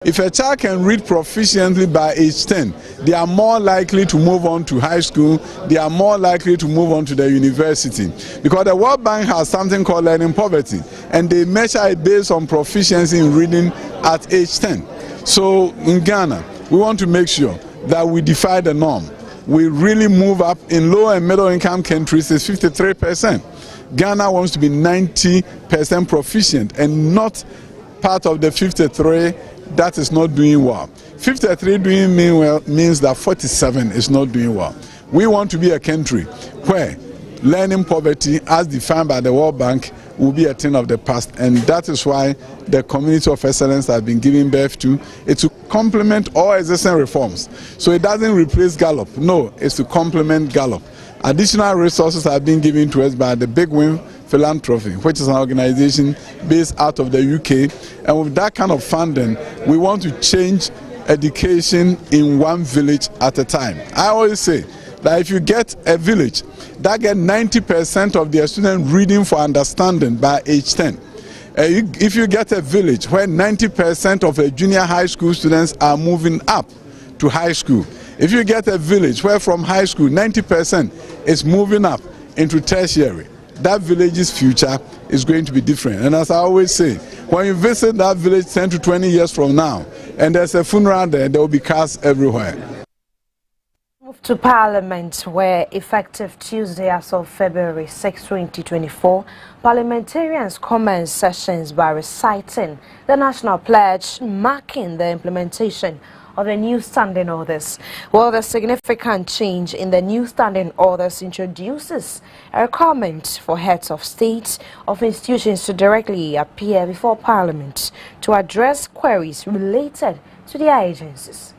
If a child can read proficiently by age 10, they are more likely to move on to high school, they are more likely to move on to the university. Because the World Bank has something called learning poverty, and they measure it based on proficiency in reading at age 10. So in Ghana, we want to make sure that we defy the norm. We really move up. In low and middle income countries, it's 53%. Ghana wants to be 90% proficient and not part of the 53 that is not doing well. 53 doing well means that 47 is not doing well. We want to be a country where learning poverty, as defined by the World Bank, will be a thing of the past, and that is why the Community of Excellence has been given birth to. It's to complement all existing reforms. So it doesn't replace Gallup. No, it's to complement Gallup. Additional resources have been given to us by the Big Win Philanthropy, which is an organization based out of the UK. And with that kind of funding, we want to change education in one village at a time. I always say that if you get a village that get 90% of their students reading for understanding by age 10, if you get a village where 90% of the junior high school students are moving up to high school, if you get a village where from high school 90% is moving up into tertiary, that village's future is going to be different. And as I always say, when you visit that village 10 to 20 years from now, and there's a funeral there, there will be cars everywhere. Move to Parliament, where effective Tuesday as of February 6, 2024, parliamentarians commence sessions by reciting the national pledge, marking the implementation of the new standing orders. Well, the significant change in the new standing orders introduces a requirement for heads of state of institutions to directly appear before Parliament to address queries related to their agencies.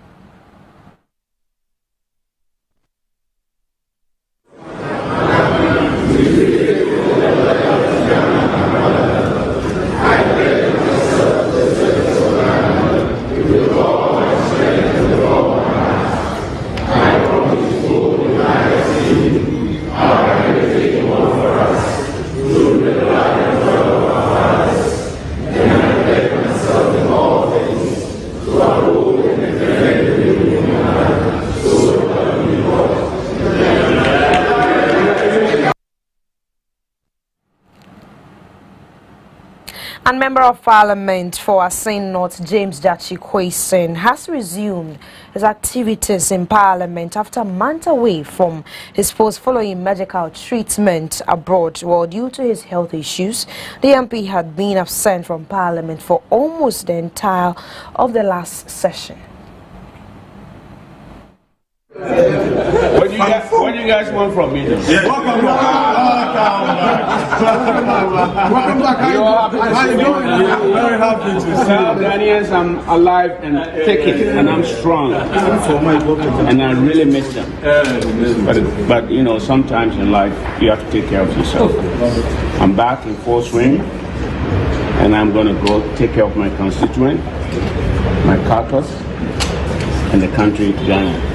And Member of Parliament for Asin North, James Caci, has resumed his activities in Parliament after a month away from his post following medical treatment abroad. Well, due to his health issues, the MP had been absent from Parliament for almost the entire of the last session. What do you guys want from me? Yes. Welcome back. How you doing? Very happy to see you. Ghanaians, I'm alive and kicking, and I'm strong, and I really miss them. But you know, sometimes in life you have to take care of yourself. I'm back in full swing, and I'm going to go take care of my constituent, my caucus, and the country, Ghana.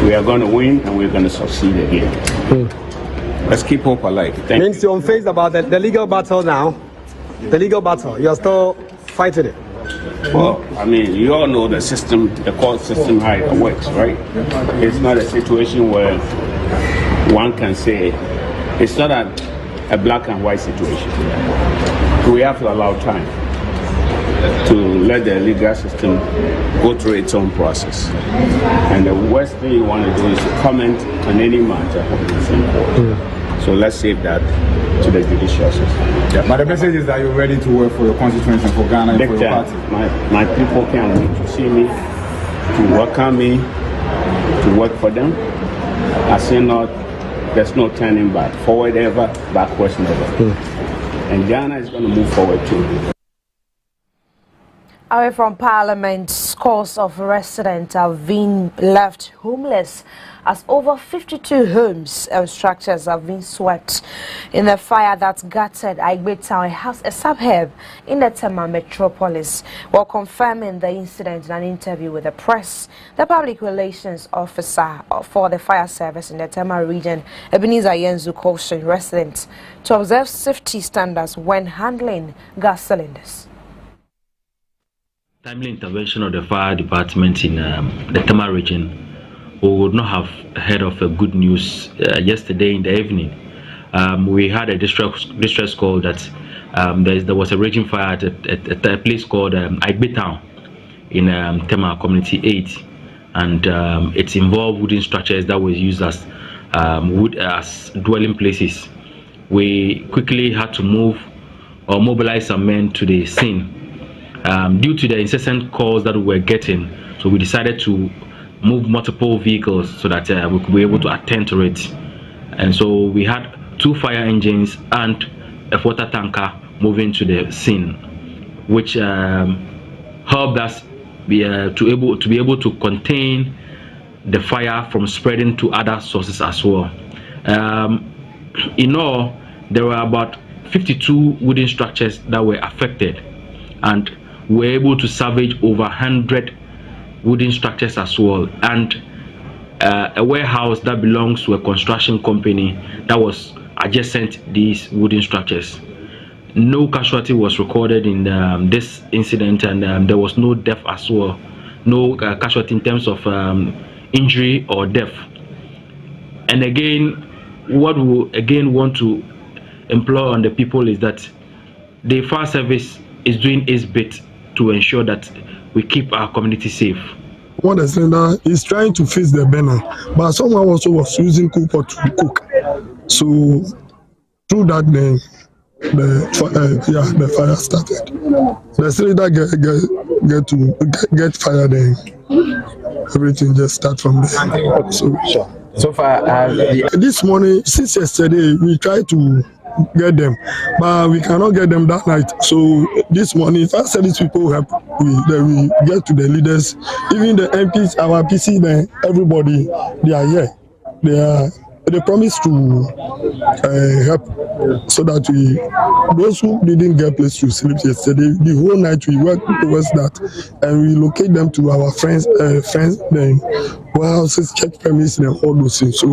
We are going to win, and we're going to succeed again. Let's keep hope alive. Thank you. Means you're unfazed about the legal battle now. The legal battle, you're still fighting it. Well, I mean, you all know the system, the court system, how it works, right? It's not a situation where one can say, it's not a black and white situation. We have to allow time to let the legal system go through its own process. And the worst thing you want to do is to comment on any matter of the same court. So let's save that to the judicial system. Yeah, but the message is that you're ready to work for your constituency and for Ghana and for your party. My people can't wait to see me, to welcome me, to work for them. I say not, there's no turning back. Forward ever, backwards never. And Ghana is going to move forward too. Away from Parliament, scores of residents have been left homeless as over 52 homes and structures have been swept in the fire that gutted Aigbe Town, a suburb in the Tema metropolis. While confirming the incident in an interview with the press, the public relations officer for the fire service in the Tema region, Ebenezer Yenzu, cautioned residents to observe safety standards when handling gas cylinders. timely intervention of the fire department in the Tema region, we would not have heard of a good news yesterday in the evening. We had a distress call that there was a raging fire at a place called Igbe Town in Tema Community 8, and it involved wooden structures that were used as dwelling places. We quickly had to mobilize some men to the scene. Due to the incessant calls that we were getting, so we decided to move multiple vehicles so that we could be able to attend to it. And so we had 2 fire engines and a water tanker moving to the scene, which helped us to be able to contain the fire from spreading to other sources as well. In all, there were about 52 wooden structures that were affected, and we were able to salvage over 100 wooden structures as well, and a warehouse that belongs to a construction company that was adjacent these wooden structures. No casualty was recorded in this incident, and there was no death as well. No casualty in terms of injury or death. And again, what we again want to implore on the people is that the fire service is doing its bit to ensure that we keep our community safe. What the cylinder is trying to fix the burner, but someone also was using cooker to cook. So through that, the fire started. The cylinder get fire, then everything just start from there. So far, this morning, since yesterday, we tried to get them, but we cannot get them that night. So this morning, fire service people help. We get to the leaders, even the MPs, our PC, then everybody, they are here. They promise to help, so that those who didn't get place to sleep yesterday, the whole night we work towards that, and we locate them to our friends, then warehouses, church premises, and all those things. So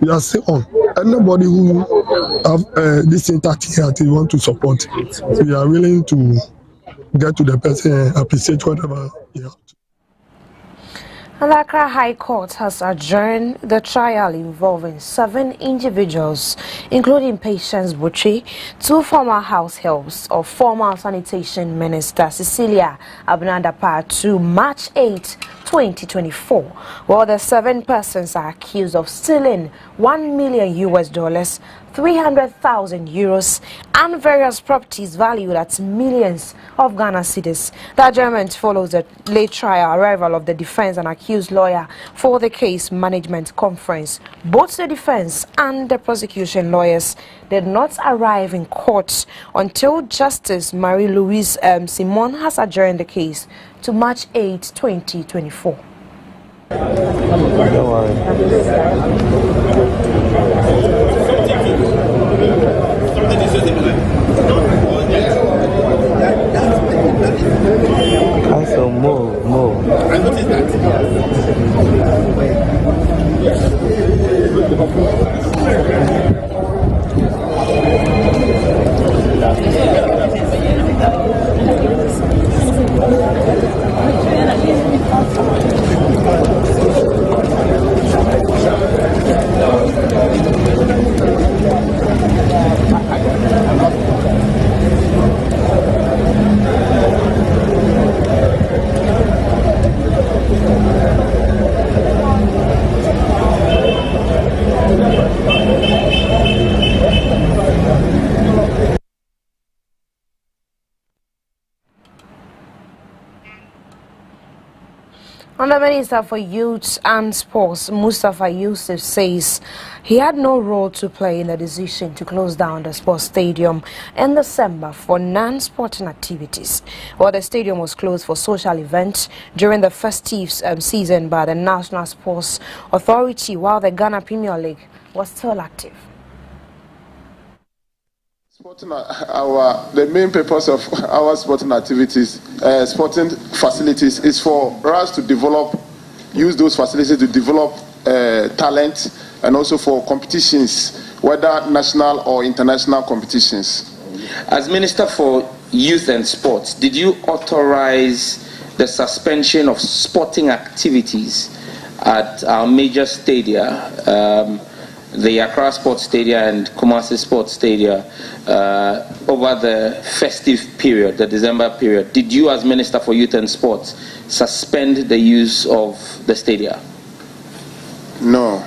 we are still on. Anybody who have this entity want to support, we are willing to get to the person and appreciate whatever you have to. And the Accra High Court has adjourned the trial involving 7 individuals, including Patience Butchie, 2 former house helps of former Sanitation Minister Cecilia Abnadapa, to March 8, 2024, while the 7 persons are accused of stealing $1 million, 300,000 euros, and various properties valued at millions of Ghana cedis. The adjournment follows the late trial arrival of the defense and accused lawyer for the case management conference. Both the defense and the prosecution lawyers did not arrive in court until Justice Marie-Louise Simon has adjourned the case to March 8, 2024. don't worry. Also move. I noticed that. And the Minister for Youth and Sports, Mustafa Yusuf, says he had no role to play in the decision to close down the sports stadium in December for non-sporting activities. While the stadium was closed for social events during the festive season by the National Sports Authority, while the Ghana Premier League was still active. The main purpose of our sporting activities, sporting facilities, is for us to use those facilities to develop talent, and also for competitions, whether national or international competitions. As Minister for Youth and Sports, did you authorize the suspension of sporting activities at our major stadia, the Accra Sports Stadia and Kumasi Sports Stadia, over the festive period, the December period. Did you, as Minister for Youth and Sports, suspend the use of the stadia? No.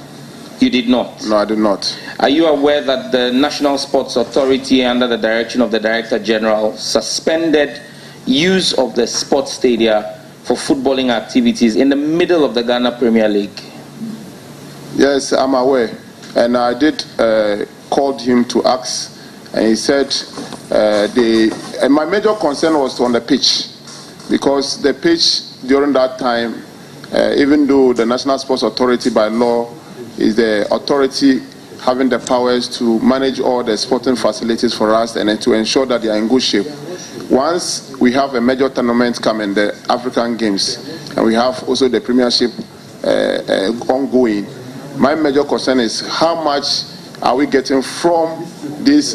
You did not? No, I did not. Are you aware that the National Sports Authority, under the direction of the Director General, suspended use of the sports stadia for footballing activities in the middle of the Ghana Premier League? Yes, I'm aware. And I did call him to ask, and he said and my major concern was on the pitch, because the pitch during that time, even though the National Sports Authority by law is the authority having the powers to manage all the sporting facilities for us and to ensure that they are in good shape. Once we have a major tournament coming, the African Games, and we have also the Premiership ongoing, my major concern is how much are we getting from these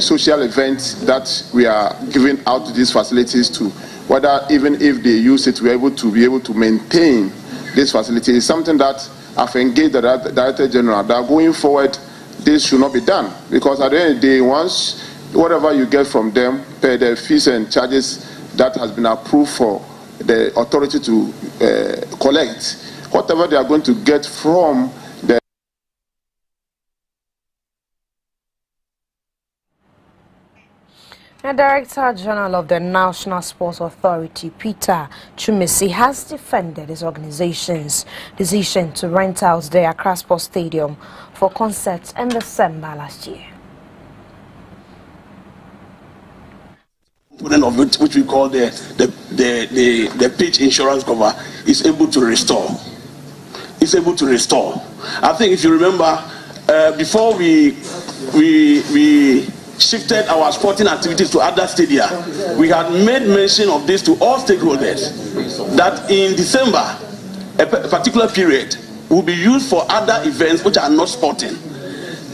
social events that we are giving out to these facilities to, whether even if they use it, we're able to maintain this facility. Is something that I've engaged the Director General that going forward this should not be done, because at the end of the day, once whatever you get from them, pay the fees and charges that has been approved for the authority to collect, whatever they are going to get from the The Director General of the National Sports Authority, Peter Chumisi, has defended his organization's decision to rent out the Accra Sports Stadium for concerts in December last year. Of it, which we call the pitch insurance cover, is able to restore. It's able to restore. I think if you remember, before we shifted our sporting activities to other stadia, we had made mention of this to all stakeholders, that in December, a particular period will be used for other events which are not sporting,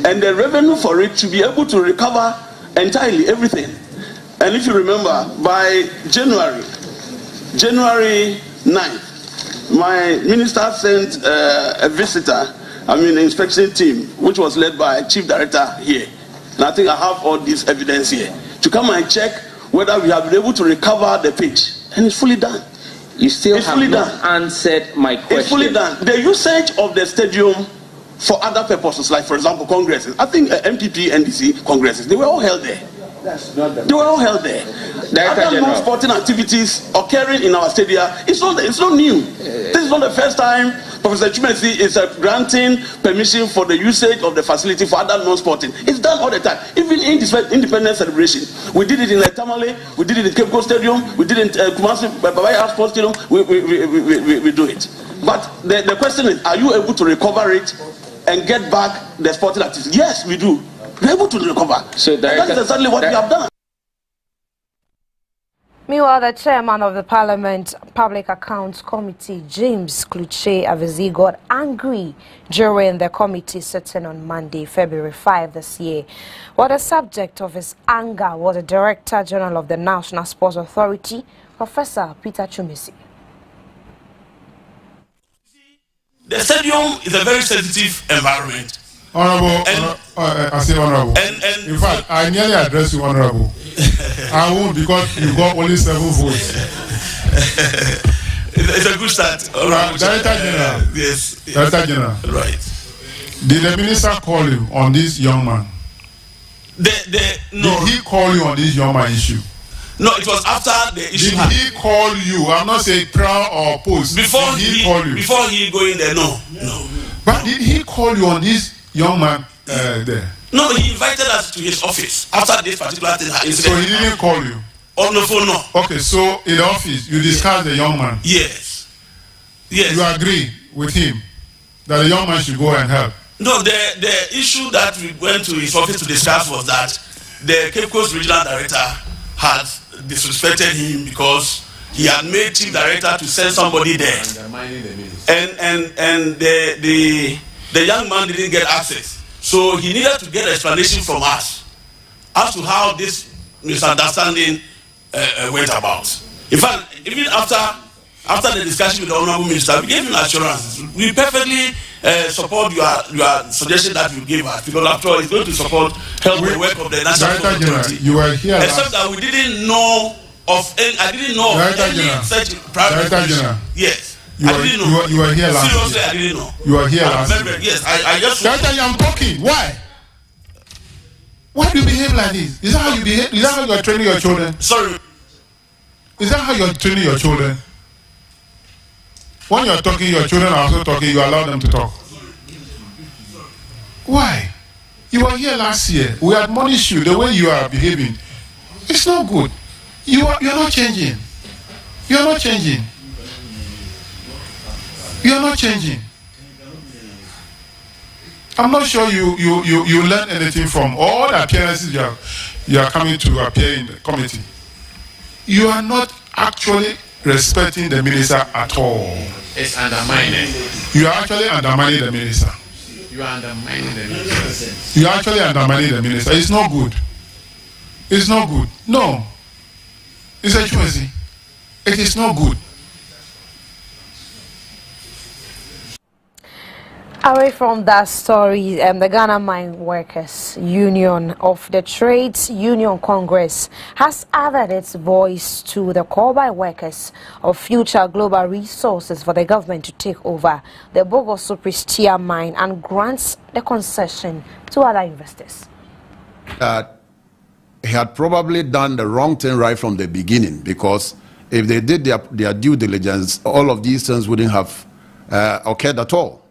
and the revenue for it to be able to recover entirely everything. And if you remember, by January 9th, my minister sent a visitor, an inspection team, which was led by Chief Director here. And I think I have all this evidence here, to come and check whether we have been able to recover the pitch. And it's fully done. You still have not answered my question. It's fully done. The usage of the stadium for other purposes, like for example congresses, I think MPP, NDC congresses, they were all held there. They were all held there. Other non-sporting activities occurring in our stadia, it's not new. This is not the first time Professor Chumesi is granting permission for the usage of the facility for other non-sporting. It's done all the time. Even in independence celebration, we did it in Tamale, we did it in Cape Coast Stadium, we did it in Kumasi Babaya Sports Stadium. We do it. But the question is, are you able to recover it and get back the sporting activities? Yes, we do. We're able to recover. So that is exactly what we have done. Meanwhile, the chairman of the Parliament Public Accounts Committee, James Kluche Avizi, got angry during the committee sitting on Monday, February 5 this year. Well, the subject of his anger was the Director General of the National Sports Authority, Professor Peter Chumisi. The stadium is a very sensitive environment. Honorable, I say honorable. And in fact, I nearly address you, honorable. I won't, because you got only 7 votes. It's a good start. Director General. Yes. Director General. Right. Did the minister call you on this young man? No. Did he call you on this young man issue? No, it was after the issue. Did he call you? I'm not saying prior or post. Before he call you? Before he go in there, no. But did he call you on this young man there? No, he invited us to his office after this particular thing incident. So he didn't call you? On the phone, no. Okay, so in the office, you discussed the young man? Yes. You agree with him that the young man should go and help? No, the issue that we went to his office to discuss was that the Cape Coast Regional Director had disrespected him because he had made Chief Director to send somebody there. And the young man didn't get access. So he needed to get explanation from us as to how this misunderstanding went about. In fact, even after the discussion with the Honorable Minister, we gave him assurance. We perfectly support your suggestion that you gave us, because after all, it's going to help the work of the National Security. You were here except that we didn't know of any such private information. Yes. You were here last year. Seriously, I didn't know. You were here last year. Yes, I just... Director, I'm talking. Why? Why do you behave like this? Is that how you behave? Is that how you are training your children? Sorry. Is that how you are training your children? When you are talking, your children are also talking, you allow them to talk. Why? You were here last year. We admonished you the way you are behaving. It's not good. You're not changing. You're not changing. You're not changing. I'm not sure you learn anything from all the appearances you are coming to appear in the committee. You are not actually respecting the minister at all. It's undermining. You are actually undermining the minister. You are undermining the minister. You are actually undermining the minister. It's not good. It's not good. No. It's a choice. It is not good. Away from that story, the Ghana Mine Workers Union of the Trades Union Congress has added its voice to the call by workers of Future Global Resources for the government to take over the Bogoso Prestia mine and grants the concession to other investors. He had probably done the wrong thing right from the beginning, because if they did their due diligence, all of these things wouldn't have occurred at all.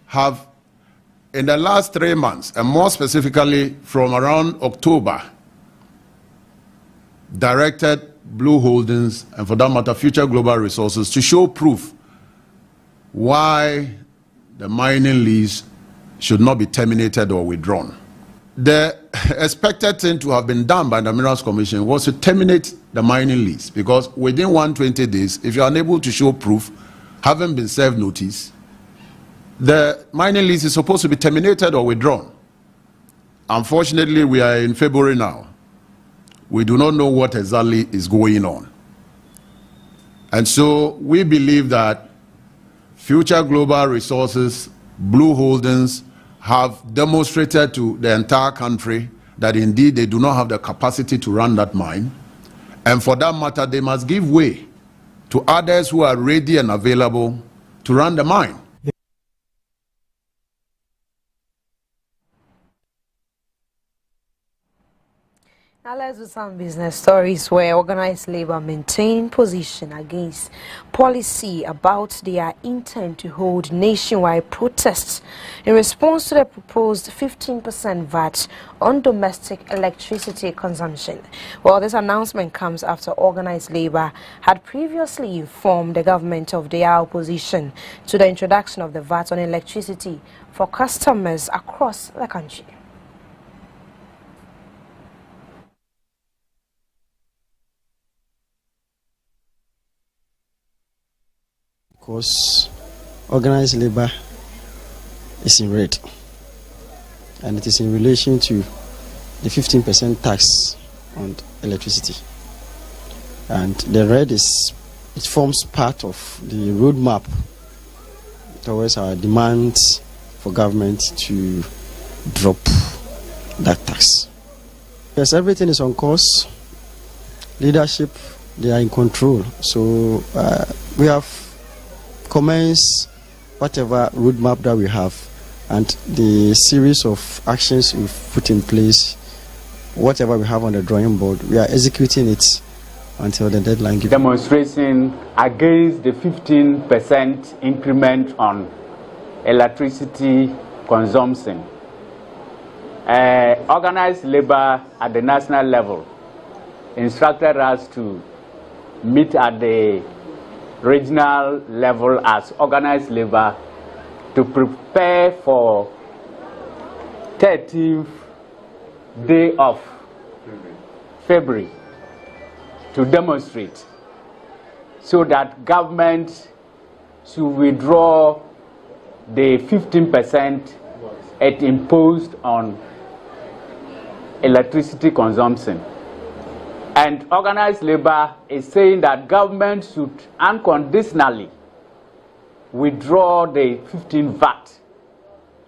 Have in the last 3 months, and more specifically from around October, directed Blue Holdings, and for that matter Future Global Resources, to show proof why the mining lease should not be terminated or withdrawn. The expected thing to have been done by the Minerals Commission was to terminate the mining lease, because within 120 days, if you are unable to show proof, having been served notice, the mining lease is supposed to be terminated or withdrawn. Unfortunately, we are in February now. We do not know what exactly is going on. And so we believe that Future Global Resources, Blue Holdings, have demonstrated to the entire country that indeed they do not have the capacity to run that mine. And for that matter, they must give way to others who are ready and available to run the mine. Now let's do some business stories where organized labor maintain position against policy about their intent to hold nationwide protests in response to the proposed 15% VAT on domestic electricity consumption. Well, this announcement comes after organized labor had previously informed the government of their opposition to the introduction of the VAT on electricity for customers across the country. Because organized labor is in red, and it is in relation to the 15% tax on electricity. And the red it forms part of the roadmap towards our demands for government to drop that tax. Yes, everything is on course. Leadership, they are in control. So we have commence whatever roadmap that we have, and the series of actions we've put in place, whatever we have on the drawing board, we are executing it until the deadline. Demonstration against the 15% increment on electricity consumption. Organized labor at the national level instructed us to meet at the regional level as organized labor to prepare for 13th day of February to demonstrate, so that government should withdraw the 15% it imposed on electricity consumption. And organized labor is saying that government should unconditionally withdraw the 15 VAT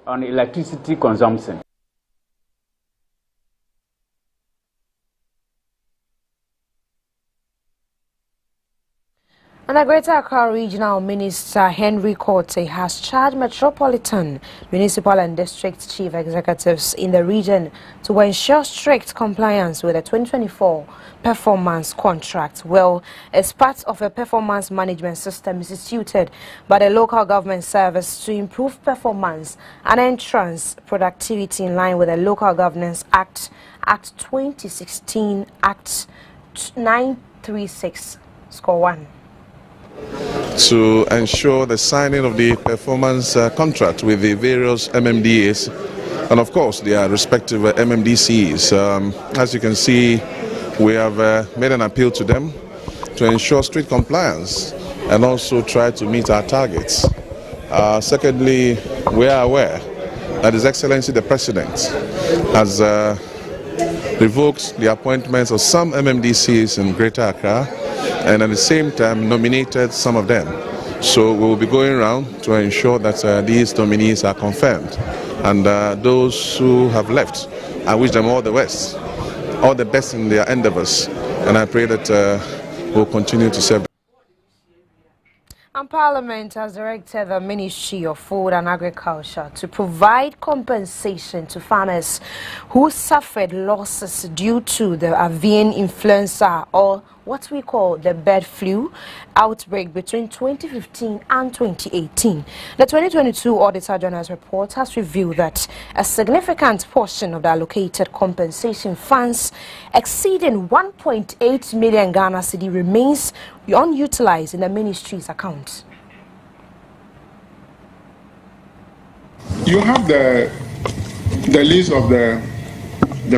on electricity consumption. And the Greater Accra Regional Minister Henry Korte has charged Metropolitan, Municipal and District Chief Executives in the region to ensure strict compliance with the 2024 performance contract. Well, as part of a performance management system instituted by the local government service to improve performance and entrance productivity in line with the Local Governance Act, Act 2016, Act 936(1). To ensure the signing of the performance contract with the various MMDAs and of course their respective MMDCs. As you can see, we have made an appeal to them to ensure strict compliance and also try to meet our targets. Secondly, we are aware that His Excellency the President has revoked the appointments of some MMDCs in Greater Accra and at the same time nominated some of them. So we will be going around to ensure that these nominees are confirmed. And those who have left, I wish them all the best in their endeavors. And I pray that we'll continue to serve. And Parliament has directed the Ministry of Food and Agriculture to provide compensation to farmers who suffered losses due to the avian influenza, or what we call the bird flu outbreak between 2015 and 2018. The 2022 Auditor General's report has revealed that a significant portion of the allocated compensation funds exceeding 1.8 million Ghana cedi remains unutilized in the ministry's account. You have the list of the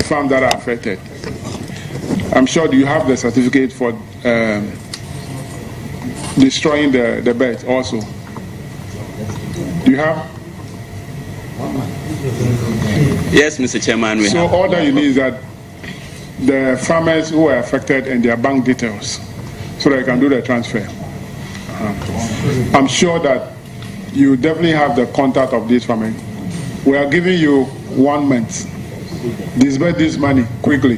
farms that are affected. I'm sure you have the certificate for destroying the birds also. Do you have? Yes, Mr. Chairman, we have. So all that you need is that the farmers who are affected and their bank details so that you can do the transfer. I'm sure that you definitely have the contact of this farmer. We are giving you 1 month. Disburse this money quickly.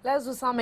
Let's do some